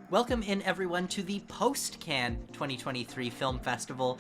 Welcome in, everyone, to the post-Cannes 2023 Film Festival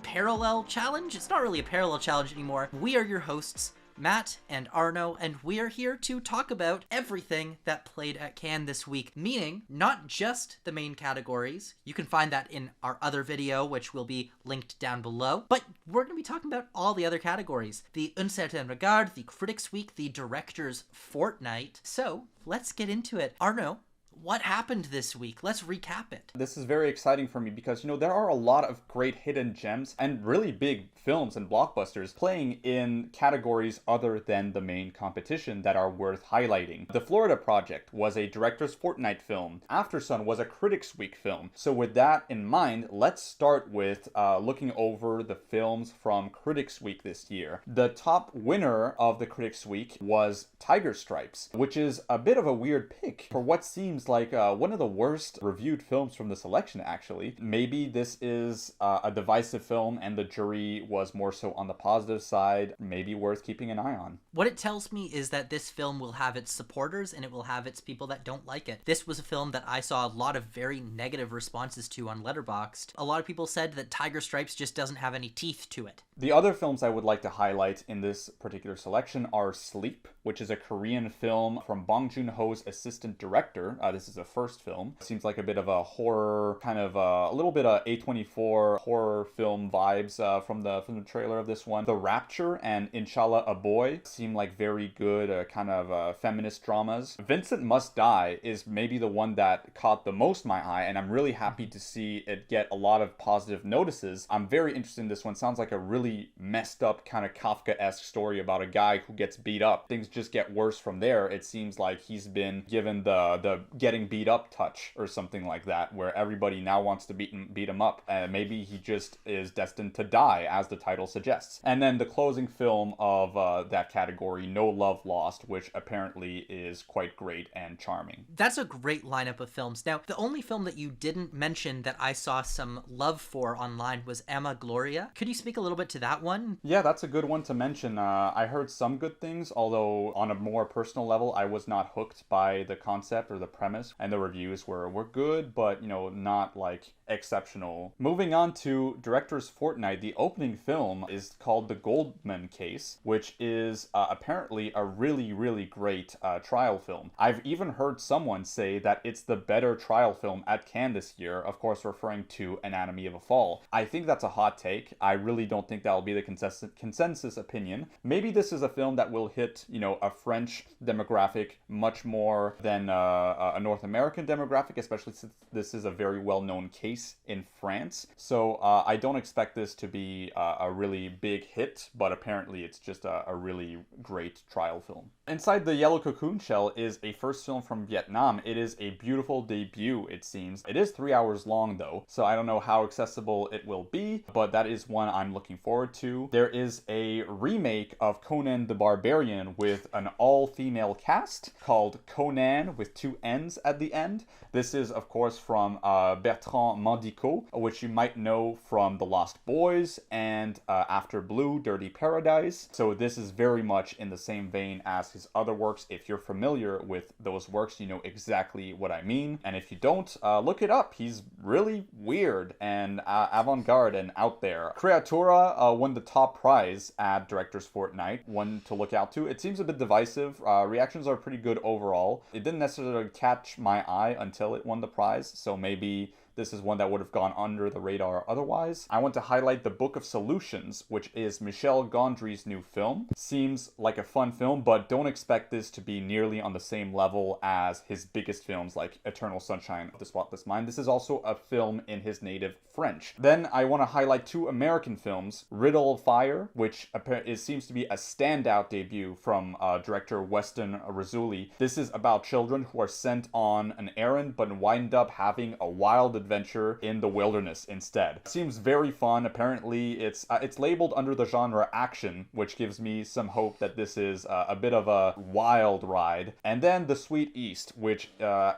parallel challenge. It's not really a parallel challenge anymore. We are your hosts, Matt and Arnaud, and we are here to talk about everything that played at Cannes this week, meaning not just the main categories. You can find that in our other video, which will be linked down below, but we're going to be talking about all the other categories. The Un Certain Regard, the Critics' Week, the Director's Fortnight. So, let's get into it. Arnaud, what happened this week? Let's recap it. This is very exciting for me because, there are a lot of great hidden gems and really big films and blockbusters playing in categories other than the main competition that are worth highlighting. The Florida Project was a Director's Fortnight film. After Sun was a Critics' Week film. So with that in mind, let's start with looking over the films from Critics' Week this year. The top winner of the Critics' Week was Tiger Stripes, which is a bit of a weird pick for what seems like one of the worst reviewed films from the selection, actually. Maybe this is a divisive film and the jury was more so on the positive side. Maybe worth keeping an eye on. What it tells me is that this film will have its supporters and it will have its people that don't like it. This was a film that I saw a lot of very negative responses to on Letterboxd. A lot of people said that Tiger Stripes just doesn't have any teeth to it. The other films I would like to highlight in this particular selection are Sleep, which is a Korean film from Bong Joon-ho's assistant director. This is a first film. Seems like a bit of a horror, kind of a little bit of A24 horror film vibes from the trailer of this one. The Rapture and Inshallah a Boy seem like very good kind of feminist dramas. Vincent Must Die is maybe the one that caught the most my eye, and I'm really happy to see it get a lot of positive notices. I'm very interested in this one. Sounds like a really messed up kind of Kafka-esque story about a guy who gets beat up. Things just get worse from there. It seems like he's been given the getting beat up touch or something like that, where everybody now wants to beat him up, and maybe he just is destined to die, as the title suggests. And then the closing film of that category, No Love Lost, which apparently is quite great and charming. That's a great lineup of films. Now, the only film that you didn't mention that I saw some love for online was Emma Gloria. Could you speak a little bit to that one? Yeah, that's a good one to mention. I heard some good things, although on a more personal level, I was not hooked by the concept or the premise, and the reviews were good, but, not like exceptional. Moving on to Director's Fortnight, the opening film is called The Goldman Case, which is apparently a really, really great trial film. I've even heard someone say that it's the better trial film at Cannes this year, of course referring to Anatomy of a Fall. I think that's a hot take. I really don't think that'll be the consensus opinion. Maybe this is a film that will hit, a French demographic much more than a North American demographic, especially since this is a very well-known case in France. So I don't expect this to be a really big hit, but apparently it's just a really great trial film. Inside the Yellow Cocoon Shell is a first film from Vietnam. It is a beautiful debut, it seems. It is 3 hours long, though, so I don't know how accessible it will be, but that is one I'm looking forward to. There is a remake of Conan the Barbarian with an all-female cast called Conann with 2 N's at the end. This is, of course, from Bertrand Mandico, which you might know from The Lost Boys and After Blue, Dirty Paradise. So this is very much in the same vein as his other works. If you're familiar with those works, you know exactly what I mean. And if you don't, look it up. He's really weird and avant-garde and out there. Creatura won the top prize at Director's Fortnight, one to look out to. It seems a bit divisive. Reactions are pretty good overall. It didn't necessarily catch my eye until it won the prize, so maybe this is one that would have gone under the radar otherwise. I want to highlight The Book of Solutions, which is Michel Gondry's new film. Seems like a fun film, but don't expect this to be nearly on the same level as his biggest films like Eternal Sunshine of the Spotless Mind. This is also a film in his native French. Then I want to highlight 2 American films. Riddle of Fire, which seems to be a standout debut from director Weston Rizzulli. This is about children who are sent on an errand but wind up having a wild adventure in the wilderness instead. It seems very fun. Apparently it's labeled under the genre action, which gives me some hope that this is a bit of a wild ride. And then The Sweet East, which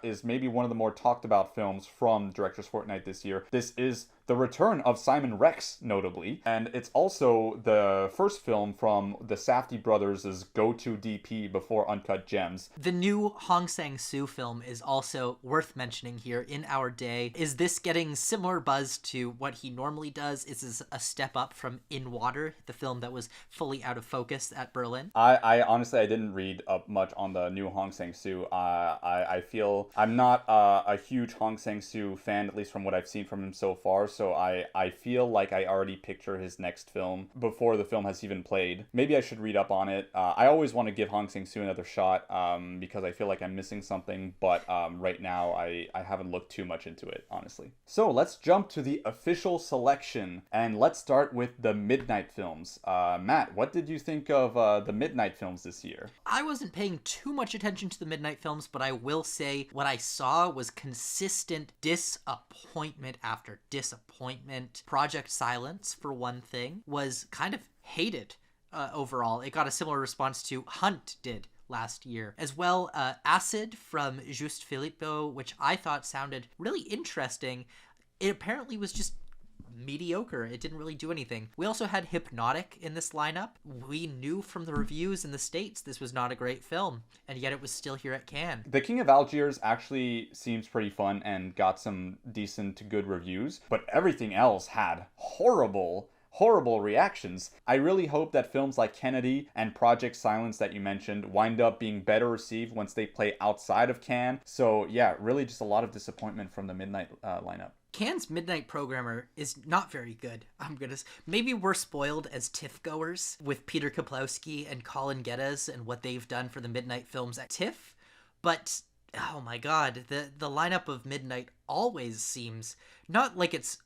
is maybe one of the more talked about films from Director's Fortnight this year. This is the return of Simon Rex, notably. And it's also the first film from the Safdie brothers' go-to DP before Uncut Gems. The new Hong Sang-soo film is also worth mentioning here, In Our Day. Is this getting similar buzz to what he normally does? Is this a step up from In Water, the film that was fully out of focus at Berlin? I honestly, I didn't read up much on the new Hong Sang-soo. I feel I'm not a huge Hong Sang-soo fan, at least from what I've seen from him so far, so I feel like I already picture his next film before the film has even played. Maybe I should read up on it. I always want to give Hong Sang-soo another shot because I feel like I'm missing something, but right now I haven't looked too much into it, honestly. So let's jump to the official selection, and let's start with the Midnight films. Matt, what did you think of the Midnight films this year? I wasn't paying too much attention to the Midnight films, but I will say what I saw was consistent disappointment after disappointment. Project Silence, for one thing, was kind of hated overall. It got a similar response to Hunt did last year. As well, Acid from Juste Filippo, which I thought sounded really interesting. It apparently was just mediocre. It didn't really do anything. We also had Hypnotic in this lineup. We knew from the reviews in the States this was not a great film, and yet it was still here at Cannes. The King of Algiers actually seems pretty fun and got some decent to good reviews, but everything else had horrible reactions. I really hope that films like Kennedy and Project Silence that you mentioned wind up being better received once they play outside of Cannes. So yeah, really just a lot of disappointment from the Midnight lineup. Cannes' Midnight programmer is not very good. Maybe we're spoiled as TIFF goers with Peter Kaplowski and Colin Geddes and what they've done for the Midnight films at TIFF, but oh my god, the lineup of Midnight always seems not like it's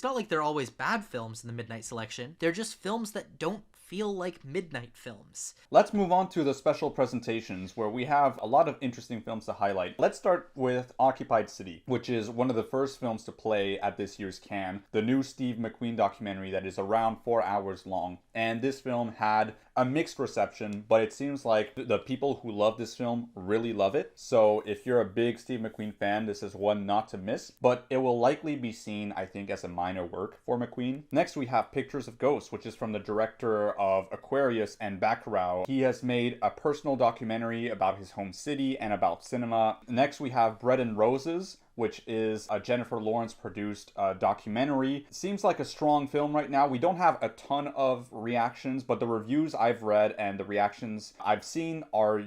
not like they're always bad films in the Midnight selection. They're just films that don't feel like Midnight films. Let's move on to the special presentations, where we have a lot of interesting films to highlight. Let's start with Occupied City, which is one of the first films to play at this year's Cannes, the new Steve McQueen documentary that is around 4 hours long. And this film had a mixed reception, but it seems like the people who love this film really love it. So if you're a big Steve McQueen fan, this is one not to miss, but it will likely be seen, I think, as a minor work for McQueen. Next, we have Pictures of Ghosts, which is from the director of Aquarius and Bacurau. He has made a personal documentary about his home city and about cinema. Next, we have Bread and Roses, which is a Jennifer Lawrence produced documentary. Seems like a strong film right now. We don't have a ton of reactions, but the reviews I've read and the reactions I've seen are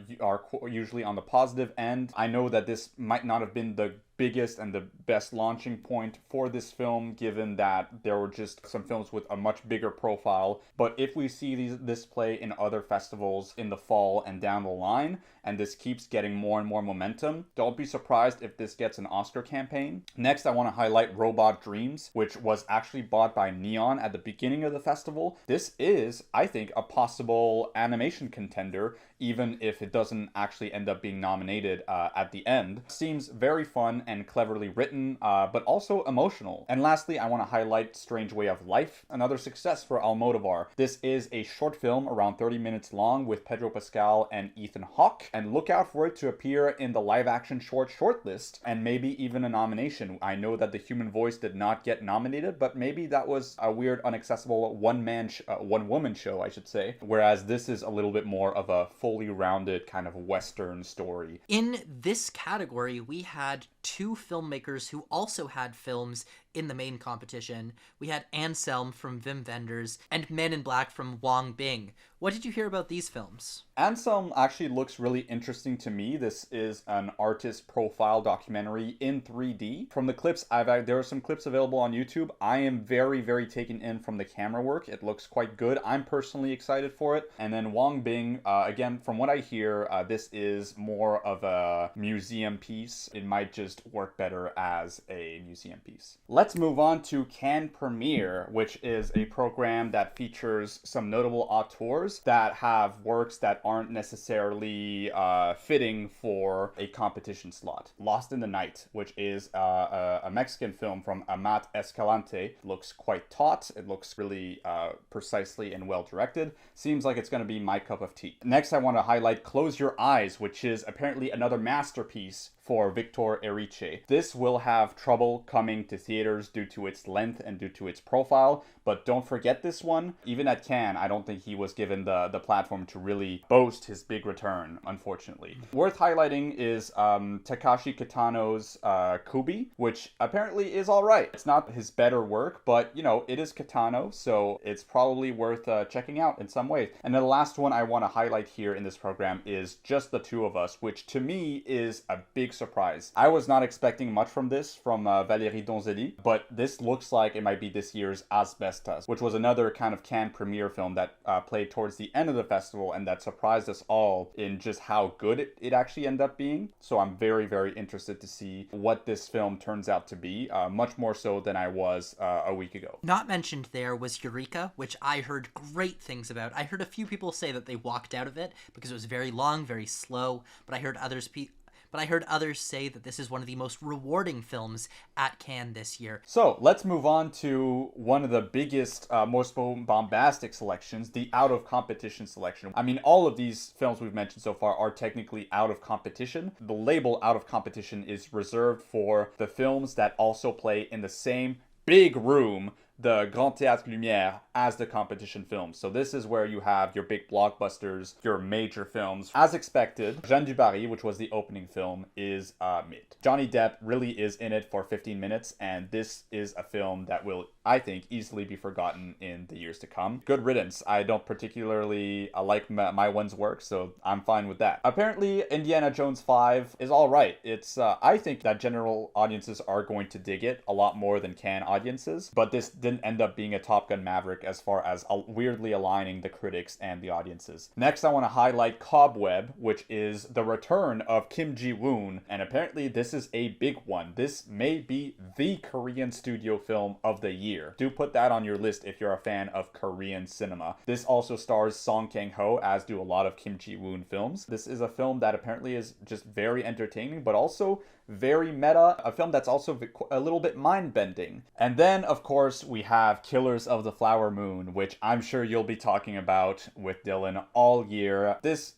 usually on the positive end. I know that this might not have been the biggest and the best launching point for this film, given that there were just some films with a much bigger profile. But if we see this play in other festivals in the fall and down the line, and this keeps getting more and more momentum, don't be surprised if this gets an Oscar campaign. Next, I want to highlight Robot Dreams, which was actually bought by Neon at the beginning of the festival. This is, I think, a possible animation contender, even if it doesn't actually end up being nominated at the end. Seems very fun and cleverly written, but also emotional. And lastly, I want to highlight Strange Way of Life, another success for Almodovar. This is a short film around 30 minutes long with Pedro Pascal and Ethan Hawke, and look out for it to appear in the live action shortlist, and maybe even a nomination. I know that The Human Voice did not get nominated, but maybe that was a weird, inaccessible one-woman show, I should say, whereas this is a little bit more of a fully rounded kind of Western story. In this category, we had two filmmakers who also had films in the main competition. We had Anselm from Wim Wenders and Men in Black from Wong Bing. What did you hear about these films? Anselm actually looks really interesting to me. This is an artist profile documentary in 3D. From the clips there are some clips available on YouTube. I am very, very taken in from the camera work. It looks quite good. I'm personally excited for it. And then Wong Bing, again, from what I hear, this is more of a museum piece. It might just work better as a museum piece. Let's move on to Cannes Premiere, which is a program that features some notable auteurs that have works that aren't necessarily fitting for a competition slot. Lost in the Night, which is a Mexican film from Amat Escalante, looks quite taut. It looks really precisely and well directed. Seems like it's going to be my cup of tea. Next, I want to highlight Close Your Eyes, which is apparently another masterpiece for Victor Erice. This will have trouble coming to theaters due to its length and due to its profile, but don't forget this one. Even at Cannes, I don't think he was given the platform to really boast his big return, unfortunately. Worth highlighting is Takashi Kitano's Kubi, which apparently is alright. It's not his better work, but, you know, it is Kitano, so it's probably worth checking out in some ways. And then the last one I want to highlight here in this program is Just the Two of Us, which to me is a big surprise. I was not expecting much from this, from Valérie Donzelli, but this looks like it might be this year's Asbestas, which was another kind of Cannes premiere film that played towards the end of the festival and that surprised us all in just how good it actually ended up being. So I'm very, very interested to see what this film turns out to be, much more so than I was a week ago. Not mentioned there was Eureka, which I heard great things about. I heard a few people say that they walked out of it because it was very long, very slow, but I heard others say that this is one of the most rewarding films at Cannes this year. So let's move on to one of the biggest, most bombastic selections, the out of competition selection. I mean, all of these films we've mentioned so far are technically out of competition. The label out of competition is reserved for the films that also play in the same big room, the Grand Théâtre Lumière, as the competition films. So this is where you have your big blockbusters, your major films. As expected, Jeanne du Barry, which was the opening film, is mid. Johnny Depp really is in it for 15 minutes, and this is a film that will, I think, easily be forgotten in the years to come. Good riddance. I don't particularly like my one's work, so I'm fine with that. Apparently, Indiana Jones 5 is all right. It's, I think that general audiences are going to dig it a lot more than Cannes audiences, but this didn't end up being a Top Gun Maverick as far as weirdly aligning the critics and the audiences. Next, I want to highlight Cobweb, which is the return of Kim Ji-woon, and apparently this is a big one. This may be the Korean studio film of the year. Do put that on your list if you're a fan of Korean cinema. This also stars Song Kang-ho, as do a lot of Kim Ji-woon films. This is a film that apparently is just very entertaining, but also very meta, a film that's also a little bit mind-bending. And then, of course, we have Killers of the Flower Moon, which I'm sure you'll be talking about with Dylan all year. This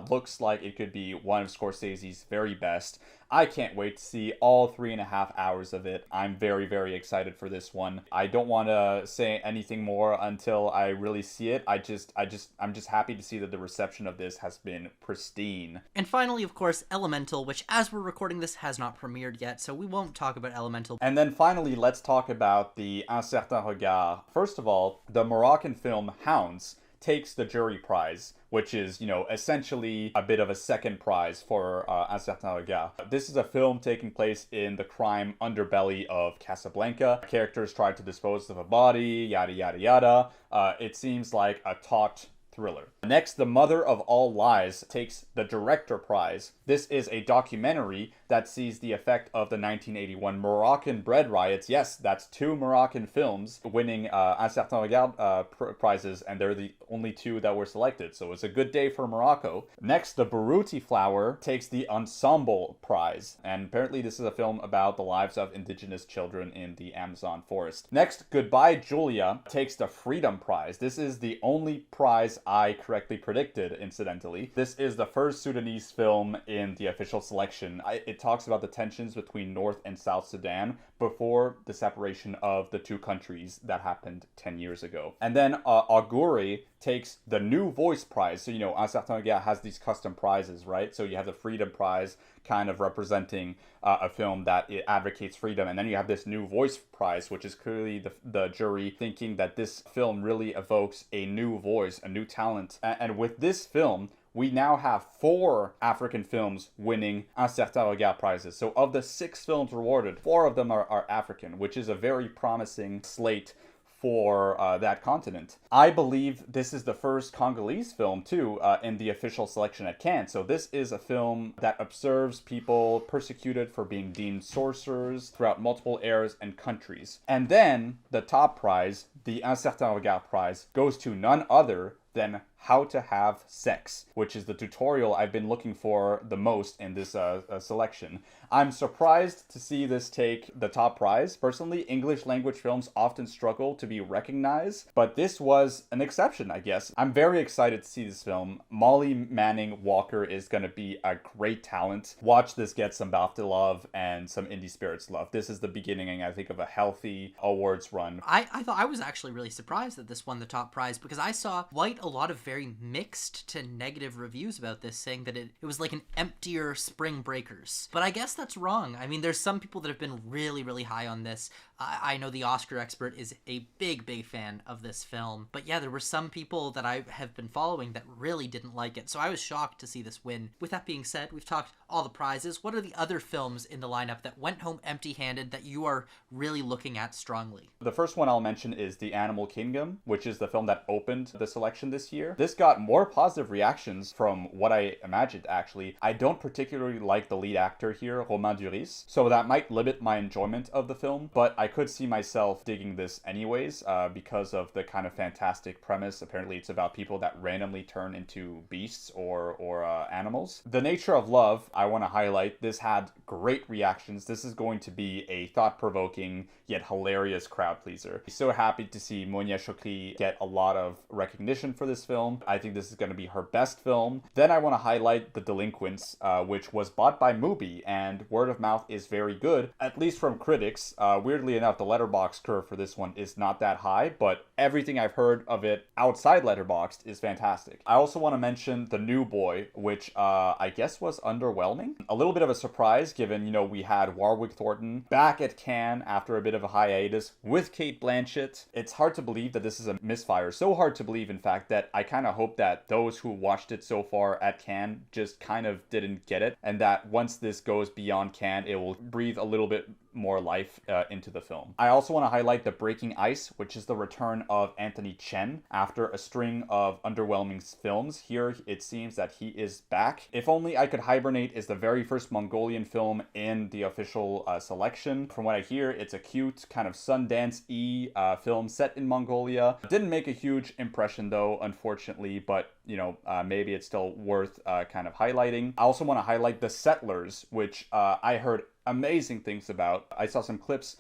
looks like it could be one of Scorsese's very best. I can't wait to see all 3.5 hours of it. I'm very, very excited for this one. I don't want to say anything more until I really see it. I'm just happy to see that the reception of this has been pristine. And finally, of course, Elemental, which as we're recording this has not premiered yet, so we won't talk about Elemental. And then finally, let's talk about the Un Certain Regard. First of all, the Moroccan film Hounds takes the jury prize, which is, you know, essentially a bit of a second prize for Un Certain Regard. This is a film taking place in the crime underbelly of Casablanca. Characters try to dispose of a body, yada, yada, yada. It seems like a taut thriller. Next, The Mother of All Lies takes the director prize. This is a documentary that sees the effect of the 1981 Moroccan bread riots. Yes, that's 2 Moroccan films winning Un Certain Regard prizes, and they're the only 2 that were selected, so it's a good day for Morocco. Next, The Buruti Flower takes the Ensemble prize, and apparently this is a film about the lives of indigenous children in the Amazon forest. Next, Goodbye Julia takes the Freedom Prize. This is the only prize I correctly predicted, incidentally. This is the first Sudanese film in the official selection. It talks about the tensions between North and South Sudan before the separation of the 2 countries that happened 10 years ago. And then Auguri takes the New Voice Prize. So, you know, Un Certain Regard has these custom prizes, right? So you have the Freedom Prize kind of representing a film that it advocates freedom. And then you have this New Voice Prize, which is clearly the jury thinking that this film really evokes a new voice, a new talent. And with this film, we now have 4 African films winning Un Certain Regard prizes. So of the 6 films rewarded, 4 of them are African, which is a very promising slate for that continent. I believe this is the first Congolese film, too, in the official selection at Cannes. So this is a film that observes people persecuted for being deemed sorcerers throughout multiple eras and countries. And then the top prize, the Un Certain Regard prize, goes to none other than How to Have Sex, which is the tutorial I've been looking for the most in this selection. I'm surprised to see this take the top prize. Personally, English language films often struggle to be recognized, but this was an exception, I guess. I'm very excited to see this film. Molly Manning Walker is going to be a great talent. Watch this get some BAFTA love and some Indie Spirits love. This is the beginning, I think, of a healthy awards run. I thought I was actually really surprised that this won the top prize, because I saw quite a lot of very mixed to negative reviews about this, saying that it was like an emptier Spring Breakers. But I guess that's wrong. I mean, there's some people that have been really, really high on this. I know the Oscar expert is a big, big fan of this film. But yeah, there were some people that I have been following that really didn't like it. So I was shocked to see this win. With that being said, we've talked all the prizes. What are the other films in the lineup that went home empty-handed that you are really looking at strongly? The first one I'll mention is The Animal Kingdom, which is the film that opened the selection this year. This got more positive reactions from what I imagined, actually. I don't particularly like the lead actor here, Romain Duris, so that might limit my enjoyment of the film, but I could see myself digging this anyways because of the kind of fantastic premise. Apparently it's about people that randomly turn into beasts or animals. The Nature of Love, I want to highlight. This had great reactions. This is going to be a thought-provoking yet hilarious crowd pleaser. So happy to see Monia Chokri get a lot of recognition for this film. I think this is going to be her best film. Then I want to highlight The Delinquents, which was bought by Mubi, and word of mouth is very good, at least from critics. Weirdly enough, the Letterboxd curve for this one is not that high, but everything I've heard of it outside Letterboxd is fantastic. I also want to mention The New Boy, which I guess was underwhelming. A little bit of a surprise given, we had Warwick Thornton back at Cannes after a bit of a hiatus with Cate Blanchett. It's hard to believe that this is a misfire. So hard to believe, in fact, that I kind of hope that those who watched it so far at Cannes just kind of didn't get it, and that once this goes beyond Cannes, it will breathe a little bit more life into the film. I also want to highlight The Breaking Ice, which is the return of Anthony Chen after a string of underwhelming films. Here it seems that he is back. If Only I Could Hibernate is the very first Mongolian film in the official selection. From what I hear, it's a cute kind of Sundance-y film set in Mongolia. Didn't make a huge impression though, unfortunately, but maybe it's still worth kind of highlighting. I also want to highlight The Settlers, which I heard amazing things about. I saw some clips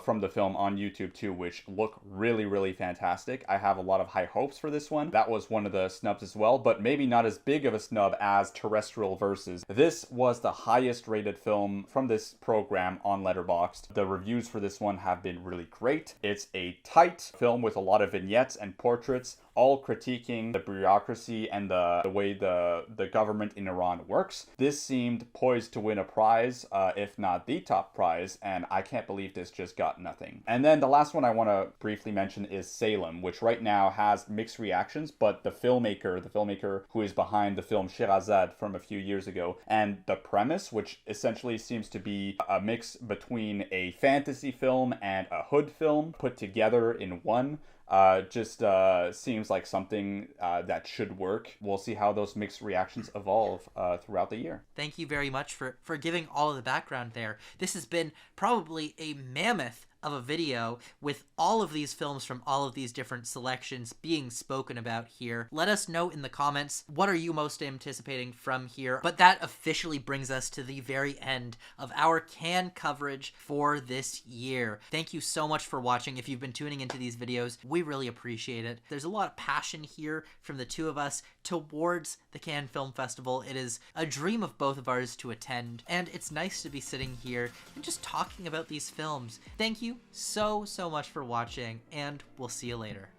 from the film on YouTube too, which look really, really fantastic. I have a lot of high hopes for this one. That was one of the snubs as well, but maybe not as big of a snub as Terrestrial Versus. This was the highest rated film from this program on Letterboxd. The reviews for this one have been really great. It's a tight film with a lot of vignettes and portraits, all critiquing the bureaucracy and the way the government in Iran works. This seemed poised to win a prize, if not the top prize, and I can't believe this just got nothing. And then the last one I want to briefly mention is Salem, which right now has mixed reactions, but the filmmaker who is behind the film Sherazade from a few years ago, and the premise, which essentially seems to be a mix between a fantasy film and a hood film put together in one, just seems like something that should work. We'll see how those mixed reactions evolve throughout the year. Thank you very much for giving all of the background there. This has been probably a mammoth of a video with all of these films from all of these different selections being spoken about here. Let us know in the comments, what are you most anticipating from here? But that officially brings us to the very end of our Cannes coverage for this year. Thank you so much for watching. If you've been tuning into these videos, we really appreciate it. There's a lot of passion here from the two of us towards the Cannes Film Festival. It is a dream of both of ours to attend, and it's nice to be sitting here and just talking about these films. Thank you so much for watching, and we'll see you later.